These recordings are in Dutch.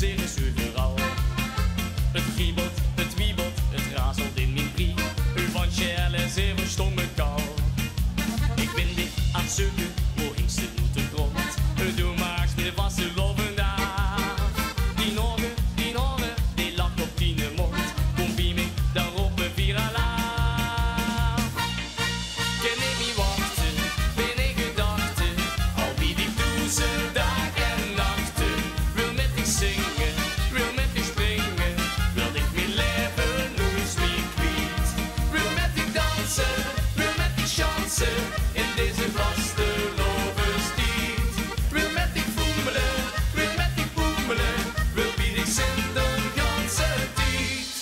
plezier is overal. Het kriebelt, het wiebelt, het razelt in mijn brie. U van Shell is even stomme kal. Ik ben dit aan het zoeken, hoe hingst het moet de grond. Doe maar eens de vaste loven daar. Die ogen, die lach op die mond. Kom bij me, daarop een viralaar. Ken ik niet wachten, ben ik gedachten. Al wie die toezen, dag en nachten. Wil met ik zingen, wil met ik springen. Wil ik mijn leven nooit meer kwijt. Wil met ik dansen, wil met ik chansen. In deze vaste lovenstiet. Wil met ik voemelen, wil met ik boemelen. Wil wie ik zin de ganse tijd.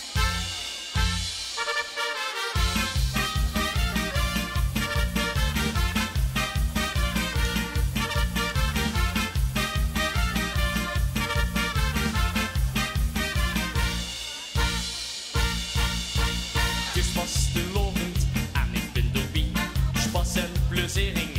Het is vastelovend en ik ben erbij. Spas en pleziering